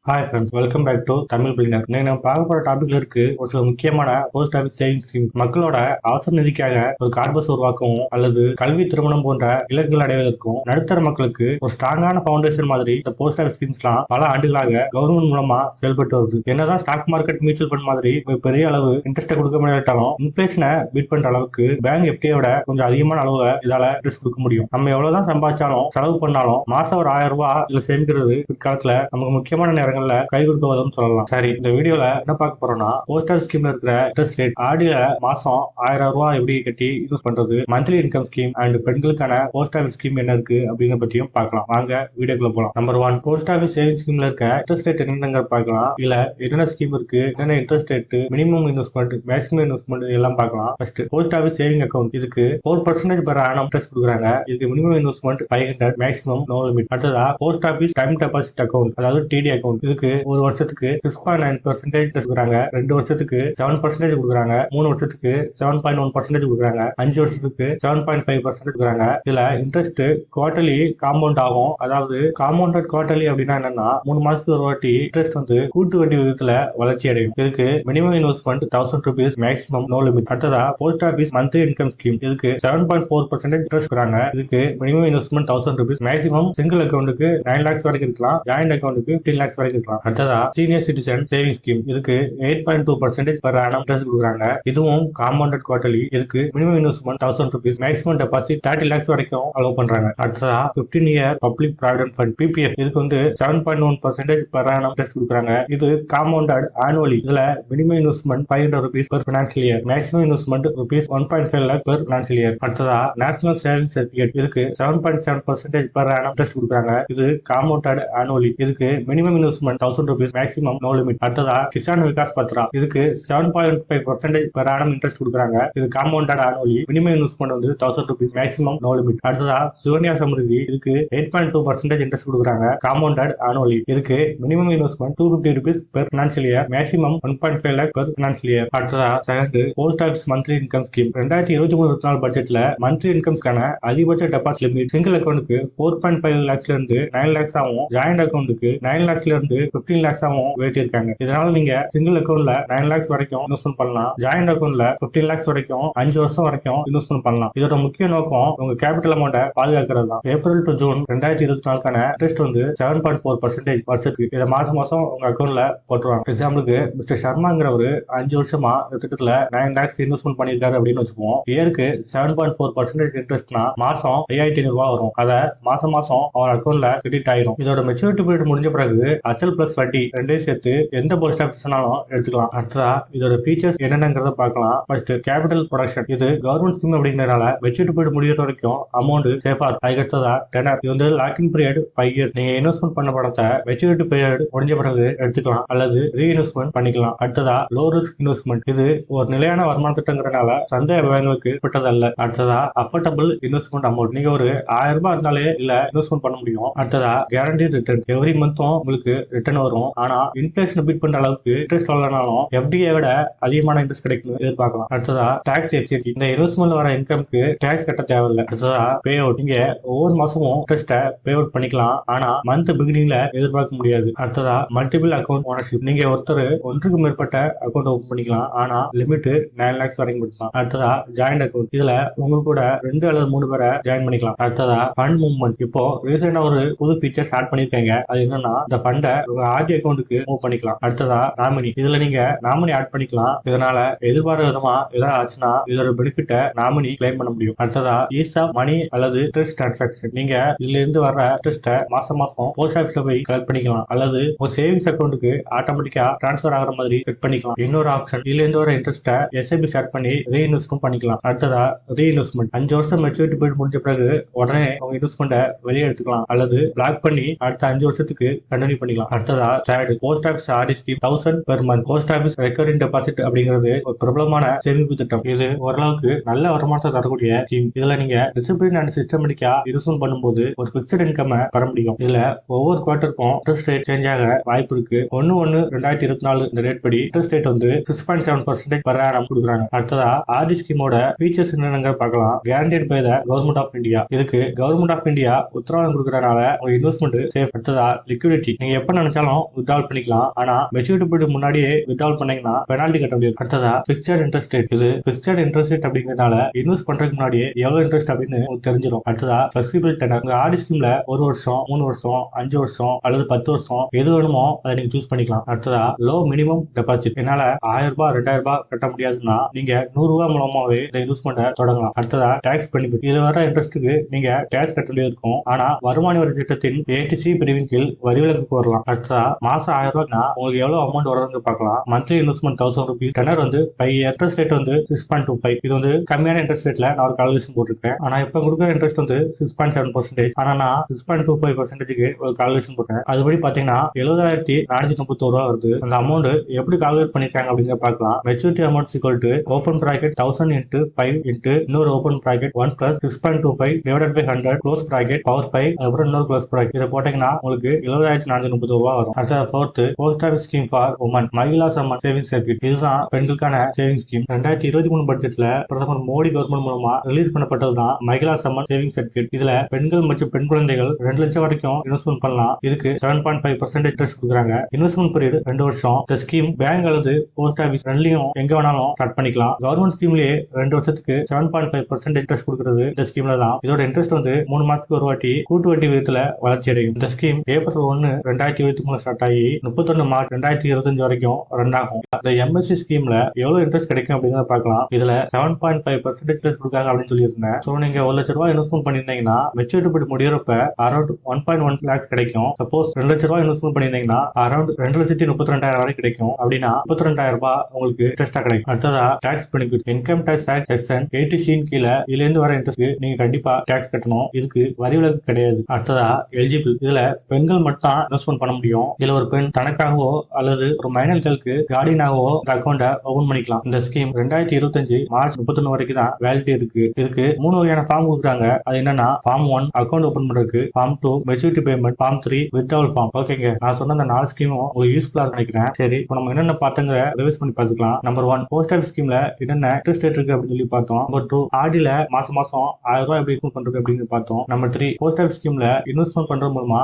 Hi friends, welcome back to Tamil planner. இன்னைக்கு நம்ம பார்க்க போற டாபிக்ல இருக்கு ஒரு சில முக்கியமான போஸ்ட் ஆஃபீஸ் சேவிங்ஸ் ஸ்கீம். மக்களோட அவசர நிதிக்காக ஒரு கார்பஸ் உருவாக்கவும் அல்லது கல்வி திருமணம் போன்ற இலக்குகள் அடைவதற்கும் நடுத்தர மக்களுக்கு ஒரு ஸ்ட்ராங்கான ஃபவுண்டேஷன் மாதிரி இந்த போஸ்ட் ஆஃபீஸ் ஸ்கீம்ஸ்லாம் பல ஆண்டுகளாக கவர்மெண்ட் மூலமா செயல்பட்டு வருது. என்னதான் ஸ்டாக் மார்க்கெட் மியூச்சுவல் ஃபண்ட் மாதிரி பெரிய அளவு இன்ட்ரெஸ்ட் கொடுக்க முடியாட்டாலும் இன்ஃபிளேஷனை பீட் பண்ற அளவுக்கு பேங்க் எஃப்டியோட கொஞ்சம் அதிகமான அளவுல இதால இன்ட்ரெஸ்ட் கொடுக்க முடியும். நம்ம எவ்வளவுதான் சம்பாதிச்சாலும் செலவு பண்ணாலும் மாசம் ஒரு 1000 ரூபாய் இதுல சேமிக்கிறது பிற்காலத்துல நமக்கு முக்கியமான நேரங்கள்ல கை கொடுக்க சொல்லலாம். சரி, இந்த வீடியோல என்ன பார்க்க போறோம்னா போஸ்ட் ஆஃபீஸ் ஸ்கீம்ல இருக்கிற இன்ட்ரெஸ்ட் ரேட், ஆடியில மாசம் 1000 ரூபாய் எப்படி கட்டி யூஸ் பண்றது, மந்த்லி இன்கம் ஸ்கீம் அண்ட் பெண்களுக்கான போஸ்ட் ஆஃபீஸ் ஸ்கீம் என்ன இருக்கு அப்படிங்கிற பத்தியும் பார்க்கலாம். வாங்க வீடியோக்குள்ள போலாம். நம்பர் 1, போஸ்ட் ஆஃபீஸ் சேவிங் ஸ்கீம்ல இருக்க இன்ட்ரெஸ்ட் ரேட் என்னங்க பார்க்கலாம். இல்ல என்னென்ன ஸ்கீம் இருக்கு, என்னென்ன interest rate, minimum investment, maximum investment எல்லாம் பார்க்கலாம். First, post office saving account. இதுக்கு 4% per annum இன்ட்ரெஸ்ட் கொடுக்குறாங்க. இதுக்கு minimum investment 500, maximum no limit. அடுத்ததா post office time deposit account, அதாவது டிடி அக்கௌண்ட். இதுக்கு ஒரு வருஷத்துக்கு 6.9% கொடுக்குறாங்க, 2 வருஷத்துக்கு 7% கொடுக்குறாங்க, 3 வருஷத்துக்கு 7.1% கொடுக்குறாங்க, 5 வருஷத்துக்கு 7.5% கொடுக்குறாங்க. இதுல இன்ட்ரெஸ்ட் குவார்டர்லி காம்பவுண்ட் ஆகும். அதாவது காம்பவுண்டட் குவார்டர்லி அப்படின்னா என்னன்னா 3 மாசத்துக்கு ஒரு வாட்டி இன்ட்ரெஸ்ட் கூட்டு வட்டி விதத்துல வளர்ச்சி அடையும். இதுக்கு minimum investment 1000 rupees, maximum no limit. அடுத்ததா post office monthly income scheme. இதுக்கு 7.4% இன்ட்ரெஸ்ட் கொடுக்குறாங்க. இதுக்கு minimum investment 1000 rupees, maximum single அக்கௌண்ட்டுக்கு 9 lakhs வரைக்கும் இருக்கலாம், ஜாயிண்ட் அக்கௌண்ட்டுக்கு 15 lakhs வரைக்கும் இருக்கலாம். அடுத்ததா சீனியர் சிட்டிசன் சேவிங் ஸ்கீம். இதுக்கு 8.2% per annum இன்ட்ரெஸ்ட் கொடுக்குறாங்க. இதுவும் காம்பவுண்டட் குவார்டர்லி. இதுக்கு minimum investment 1000 rupees, maximum deposit 30 lakhs வரைக்கும் அலோவ் பண்றாங்க. அடுத்ததா 15 year public provident fund PPF. இதுக்கு 7.1% per annum இன்ட்ரெஸ்ட் கொடுக்குறாங்க. இது காம்பவுண்டட் ஆனுவலி. இதுல minimum investment 500 rupees per financial year, maximum investment rupees 1.5 lakh per financial year. அடுத்ததா national saving certificate. இதுக்கு 7.7% per annum interest கொடுக்குறாங்க. இது காம்பவுண்டட் ஆனுவலி. இதுக்கு minimum investment 1000 rupees, maximum no limit. அடுத்ததா கிசான் விகாஸ் பத்ரா. இதுக்கு 7.5% per annum இன்ட்ரெஸ்ட் கொடுக்குறாங்க. இது compounded annually. Minimum investment 1000 rupees, maximum no limit. அடுத்ததா சுகன்யா சமிருதி. இதுக்கு 8.2% இன்ட்ரெஸ்ட் கொடுக்குறாங்க, காம்பவுண்டட் ஆனுவலி. இதுக்கு minimum investment 250 rupees per financial year, maximum 1.5 lakh per financial year. அடுத்ததா second, post office monthly income scheme. 2023-24 பட்ஜெட்ல monthly இன்கம்ஸ்க்கான அதிகபட்ச deposit limit single அக்கௌண்ட்டுக்கு 4.5 lakhs இருந்து 9 lakhs ஆகும், ஜாயிண்ட் அக்கௌண்ட்டுக்கு 9 lakhs இருந்து 15 lakhs ஆகும் உயர்த்திருக்காங்க. இதனால நீங்க சிங்கிள் அக்கௌண்ட்ல 9 lakhs வரைக்கும் இன்வெஸ்ட்மெண்ட் பண்ணலாம், ஜாயிண்ட் அக்கௌண்ட்ல 15 lakhs வரைக்கும் 5 வருஷம் வரைக்கும் இன்வெஸ்ட்மெண்ட் பண்ணலாம். இதோட முக்கிய நோக்கம் உங்க கேபிட்டல் அமௌண்ட்டை பாதுகாக்கிறது தான். ஏப்ரல் டு ஜூன் 2024க்கான இன்ட்ரெஸ்ட் 7.4% வருஷத்துக்கு. இதை மாசம் மாசம் உங்க அக்கௌண்ட்ல போட்டுருவாங்க. எக்ஸாம்பிளுக்கு மிஸ்டர் சர்மாங்கிறவரு 5 வருஷமா இந்த திட்டத்துல 9 lakhs இன்வெஸ்ட்மெண்ட் பண்ணிருக்காரு அப்படின்னு வச்சுப்போம். இயருக்கு 7.4% இன்ட்ரெஸ்ட்னா மாசம் 5500 ரூபாய் வரும். அதை மாசம் மாசம் அவர் அக்கௌண்ட்ல கிரெடிட் ஆயிரும். இதோட மெச்சூரிட்டி பீரியட் முடிஞ்ச பிறகு அசல் பிளஸ் வட்டி ரெண்டையும் சேர்த்து எந்த போஸ்ட் ஆஃபீஸ்னாலும் எடுத்துக்கலாம். அடுத்ததா இதோட ஃபீச்சர்ஸ் என்னென்னங்கிறத பார்க்கலாம். First, capital production. இது கவர்மெண்ட் ஸ்கீம் அப்படிங்கறனால மெச்சூரிட்டி பீரியட் முடிகிற வரைக்கும் அமௌண்ட் சேஃபா. அதுக்கடுத்ததா டெனர். இது லாக்கிங் பீரியட் 5 years. நீங்க இன்வெஸ்ட்மெண்ட் பண்ண பணத்தை மெச்சூரிட்டி பீரியட் முடிஞ்ச பிறகு எடுத்துக்கலாம் அல்லது ரீஇன்வெஸ்ட்மெண்ட் பண்ணிக்கலாம். அடுத்ததா லோ ரிஸ்க் இன்வெஸ்ட்மெண்ட். இது ஒரு நிலையான வருமான திட்டங்கிறனால சந்தை அபாயங்களுக்கு உட்பட்டதல்ல. அடுத்ததா அஃபோர்டபுள் இன்வெஸ்ட்மெண்ட் அமௌண்ட். நீங்க ஒரு 1000 ரூபாய் இருந்தாலே இல்ல இன்வெஸ்ட்மெண்ட் பண்ண முடியும். அடுத்ததா கேரண்டி ரிட்டர்ன். எவ்ரி மந்த்தும் உங்களுக்கு ரிட்டர்ன் வரும். ஆனா இன்ஃபிளேஷன் பீட் பண்ற அளவுக்கு இன்ட்ரெஸ்ட் வரலனாலும் FDA விட அதிகமான இன்ட்ரெஸ்ட் கிடைக்கும் எதிர்பார்க்கலாம். அடுத்ததா டாக்ஸ் எஃபிஷியன்சி. இந்த இன்வெஸ்ட்மெண்ட் வர இன்கம்க்கு டாக்ஸ் கட்ட தேவையில்லை. அடுத்ததா பே அவுட். நீங்க ஒவ்வொரு மாசமும் இன்ட்ரெஸ்ட பே அவுட் பண்ணிக்கலாம், ஆனா மந்த் பிகினிங்ல எதிர்பார்க்க முடியாது. அடுத்ததா மல்டிபிள் அக்கௌண்ட் ஓனர்ஷிப். நீங்க ஒருத்தர் ஒன்றுக்கு மேற்பட்ட அக்கௌண்ட் ஓபன் பண்ணிக்கலாம், ஆனா லிமிட் 9 lakhs வரைக்கும் கொடுக்கலாம். அடுத்ததா ஜாயிண்ட் அக்கௌண்ட். இதுல உங்க கூட 2 அல்லது 3 பேரை ஜாயின் பண்ணிக்கலாம். அடுத்ததா ஃபண்ட் மூவ்மெண்ட். இப்போ ரீசெண்டா ஒரு புது ஃபீச்சர் ஸ்டார்ட் பண்ணிருக்காங்க. அது என்னன்னா இந்த ஃபண்டை உங்க ஆர்டி அக்கௌண்ட்டுக்கு மூவ் பண்ணிக்கலாம். அடுத்ததா நாமினி. இதுல நீங்க நாமினி ஆட் பண்ணிக்கலாம். இதனால எதிர்பாராத விதமா ஏதாவது ஆச்சுன்னா இதோட பெனிஃபிட்டை நாமினி கிளைம் பண்ண முடியும். அடுத்ததா ஈஸ் ஆஃப் மணி அல்லது இன்ட்ரெஸ்ட் டிரான்சாக்ஷன். நீங்க இதுல இருந்து வர்ற இன்ட்ரெஸ்ட்டை மாசம் மாசம் போஸ்ட் ஆஃபீஸ்ல போய் கலெக்ட் பண்ணிக்கலாம் அல்லது உங்க சேவிங்ஸ் அக்கௌண்ட்டுக்கு ஆட்டோமேட்டிக்கா டிரான்ஸ்பர் ஆகிற மாதிரி செட் பண்ணிக்கலாம். இன்னொரு ஆப்ஷன், இதுல இருந்து வர இன்ட்ரெஸ்ட்டை SIP ஸ்டார்ட் பண்ணி ரீஇன்வெஸ்ட்மெண்ட் பண்ணிக்கலாம். அடுத்ததா ரீஇன்வெஸ்ட்மெண்ட். 5 வருஷம் மெச்சூரிட்டி பீரியட் முடிஞ்ச பிறகு உடனே உங்க இன்வெஸ்ட்மெண்ட்டை வெளியே எடுத்துக்கலாம் அல்லது பிளாக் பண்ணி அடுத்த 5 வருஷத்துக்கு கண்டினியூ பண்ணிக்கலாம். அடுத்ததா third, post office RD scheme 1000 per month. Post office recurring deposit அப்படிங்கிறது ஒரு பிரபலமான சேமிப்பு திட்டம். இது ஓரளவுக்கு நல்ல வருமானத்தை தரக்கூடிய ஸ்கீம். இதுல நீங்க டிசிப்ளின் அண்ட் சிஸ்டமேட்டிக்கா இன்வெஸ்ட்மெண்ட் பண்ணும்போது ஒரு பிக்சட் இன்கம் பெற முடியும். இதுல ஒவ்வொரு குவார்டருக்கும் இன்ட்ரெஸ்ட் ரேட் சேஞ்ச் ஆக வாய்ப்பு இருக்கு. 1/1/2024 இந்த ரேட் படி இன்ட்ரெஸ்ட் ரேட் 6.7% per annum கொடுக்குறாங்க. அடுத்ததா RD ஸ்கீமோட ஃபீச்சர்ஸ் என்னன்னு பார்க்கலாம். Guaranteed by the government of India. இதுக்கு கவர்மெண்ட் ஆஃப் இந்தியா உத்தரவாதம் கொடுக்கறதுனால உங்க இன்வெஸ்ட்மெண்ட் சேஃப். அடுத்ததா லிக்விடிட்டி. நீங்க எப்ப நினைச்சாலும் வித்ட்ரால் பண்ணிக்கலாம். ஆனா மெச்சூரிட்டி பீரியட் முன்னாடியே வித்ட்ரால் பண்ணீங்கன்னா பெனால்டி கட்ட முடியும். அடுத்ததா பிக்சட் இன்ட்ரெஸ்ட் ரேட். இது பிக்சட் இன்ட்ரெஸ்ட் ரேட் அப்படிங்கறதுனால இன்வெஸ்ட் பண்றதுக்கு முன்னாடியே எவ்வளவு இன்ட்ரெஸ்ட் அப்படின்னு உங்களுக்கு தெரிஞ்சிடும். அடுத்ததா பிளெக்சிபிள் டெனர். உங்க ஆர்டி ஸ்கீம்ல 1 வருஷம், 3 வருஷம், 5 வருஷம் அல்லது 10 வருஷம் எது வேணுமோ அதை நீங்க சூஸ் பண்ணிக்கலாம். அடுத்ததா லோ மினிமம் டெபாசிட். என்னால 1000 ரூபாய் 2000 ரூபாய் கட்ட முடியாதுன்னா நீங்க 100 ரூபாய் மூலமாவே இந்த இன்வெஸ்ட்மெண்ட் தொடங்கலாம். அடுத்ததா டாக்ஸ் பெனிஃபிட். இது வர இன்ட்ரெஸ்ட்டுக்கு நீங்க டாக்ஸ் கட்ட வேண்டியது இருக்கும். ஆனா வருமான வரி சட்டத்தின் ஏடிசி பிரிவின் கீழ் வரி விலக்கு வரலாம். அடுத்ததா மாசம் 1000 ரூபாய்னா உங்களுக்கு எவ்வளவு அமௌண்ட் வருதுன்னு பார்க்கலாம். Monthly investment 1000 rupees. டெனர் வந்து 5 இன்ட்ரெஸ்ட் ரேட் வந்து 6.25. இது வந்து கம்மியான இன்ட்ரெஸ்ட் ரேட்ல நான் ஒரு கால்குலேஷன் போட்டிருக்கேன். ஆனா இப்ப கொடுக்குற இன்ட்ரெஸ்ட் வந்து 6.7%. ஆனா நான் 6.25% ஒரு கால்குலேஷன் போட்டேன். அதுபடி பாத்தீங்கன்னா 70,491 ரூபா வருது. அந்த அமௌண்ட் எப்படி கால்குலேட் பண்ணிருக்காங்க அப்படிங்கிற பார்க்கலாம். Maturity amount equal to open bracket 1000 into 5 into இன்னொரு open bracket 1 plus 6.25 divided by 100 close bracket power 5 அப்புறம் இன்னொரு க்ளோஸ் பிராக்கெட். இதை போட்டீங்கன்னா உங்களுக்கு 70,430 ரூபா வரும். அடுத்த fourth post office scheme for women Mahila Samman savings certificate. இதுதான் பெண்களுக்கான சேவிங் ஸ்கீம். 2023 பட்ஜெட்ல பிரதமர் மோடி கவர்மெண்ட் மூலமா ரிலீஸ் பண்ணப்பட்டதுதான் மகிழா சம்மன் சேவிங் சர்டிபிகேட். இதுல பெண்கள் மற்றும் பெண் குழந்தைகள் 2 லட்சம் வரைக்கும் இன்வெஸ்ட்மெண்ட் பண்ணலாம். இதுக்கு 7.5% இன்ட்ரெஸ்ட் கொடுக்குறாங்க. இன்வெஸ்ட்மெண்ட் பீரியட் 2 வருஷம். இந்த ஸ்கீம் பேங்க் அல்லது போஸ்ட் ஆஃபீஸ் ரெண்டுலயும் எங்க வேணாலும் ஸ்டார்ட் பண்ணிக்கலாம். கவர்மெண்ட் ஸ்கீம்லயே 2 வருஷத்துக்கு 7.5% இன்ட்ரெஸ்ட் கொடுக்கிறது இந்த ஸ்கீம்ல தான். இதோட இன்ட்ரெஸ்ட் வந்து 3 மாசத்துக்கு ஒரு வாட்டி கூட்டு வட்டி விகிதத்துல வளர்ச்சி அடையும். இந்த ஸ்கீம் ஏப்ரல் 1 2023 ஸ்டார்ட் ஆகி 31 மார்ச் 2025 வரைக்கும் ரன் ஆகும். இந்த எம்எஸ்சி ஸ்கீம்ல எவ்வளவு இன்ட்ரெஸ்ட் கிடைக்கும் அப்படிங்கறத பார்க்கலாம். இதுல 7.5% இன்ட்ரெஸ்ட் கொடுக்காங்க அப்படின்னு சொல்லியிருந்தேன். சோ நீங்க 1 லட்சம் ரூபாய் இன்வெஸ்ட்மெண்ட் பண்ணிருந்தீங்கன்னா மெச்சூரிட்டி பீரியட் முடியறப்ப அரௌண்ட் 1.1 lakhs கிடைக்கும். சப்போஸ் 2 லட்சம் ரூபாய் இன்வெஸ்ட்மெண்ட் பண்ணிருந்தீங்கன்னா அரௌண்ட் 2,32,200 வரை கிடைக்கும். அப்படின்னா 32,000 ரூபாய் உங்களுக்கு இன்ட்ரெஸ்டா கிடைக்கும். அடுத்ததா tax benefit. Income tax act section 80C கீழே இதுல இருந்து வர இன்ட்ரெஸ்ட் நீங்க கண்டிப்பா டாக்ஸ் கட்டணும். இதுக்கு வரி விலக்கு கிடையாது. அடுத்ததா எலிஜிபிள். இதுல பெண்கள் மட்டும் தான் இன்வெஸ்ட்மெண்ட் பண்ண முடியும். இதுல ஒரு பெண் தனக்காகவோ அல்லது ஒரு மைனர் சைல்டுக்கு கார்டியனாகவோ இந்த அக்கௌண்ட்டை ஓபன் பண்ணிக்கலாம். இந்த ஸ்கீம் 2025 மார்ச் 31 வரைக்கும் தான் வேலிடிட்டி இருக்கு. இதுக்கு 3 வகையான ஃபார்ம் கொடுக்குறாங்க. அது என்னன்னா ஃபார்ம் 1 அக்கௌண்ட் ஓபன் பண்றதுக்கு, form 2 maturity payment, form 3 withdrawal form. ஓகேங்க, நான் சொன்ன அந்த 4 ஸ்கீமும் உங்களுக்கு யூஸ்ஃபுல்லா நினைக்கிறேன். சரி, இப்போ நம்ம என்னென்ன பார்த்தங்க ரிவைஸ் பண்ணி பார்த்துக்கலாம். நம்பர் 1 போஸ்ட் ஆஃபீஸ் ஸ்கீம்ல என்னென்ன இன்ட்ரெஸ்ட் ரேட் இருக்கு அப்படின்னு சொல்லி பார்த்தோம். நம்பர் 2 ஆர்டில மாசம் 1000 ரூபாய் எப்படி இன்வெஸ்ட் பண்றது அப்படின்னு பார்த்தோம். நம்பர் 3 போஸ்ட் ஆஃபீஸ் ஸ்கீம்ல இன்வெஸ்ட்மெண்ட் பண்றது மூலமா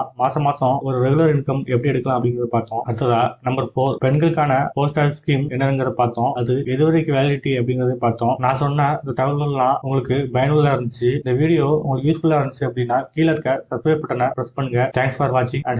மாசம் ஒரு ரெகுலர் இன்கம் எப்படி எடுக்கலாம் அப்படிங்கறத பார்த்தோம். அடுத்ததா நம்பர் 4 பெண்களுக்கான போஸ்ட் ஆஃபீஸ் ஸ்கீம் என்னங்கிறத பார்த்தோம். அது எதுவரைக்கும் வேலிடிட்டி அப்படிங்கறத பார்த்தோம். நான் சொன்ன இந்த தகவல்கள்லாம் உங்களுக்கு பயனுள்ளதா இருந்துச்சு. இந்த வீடியோ உங்களுக்கு யூஸ்ஃபுல்லா இருந்துச்சு அப்படின்னா கீழே இருக்க சப்ஸ்கிரைப் பட்டனை பிரஸ் பண்ணுங்க. தேங்க்ஸ் ஃபார் வாட்சிங்.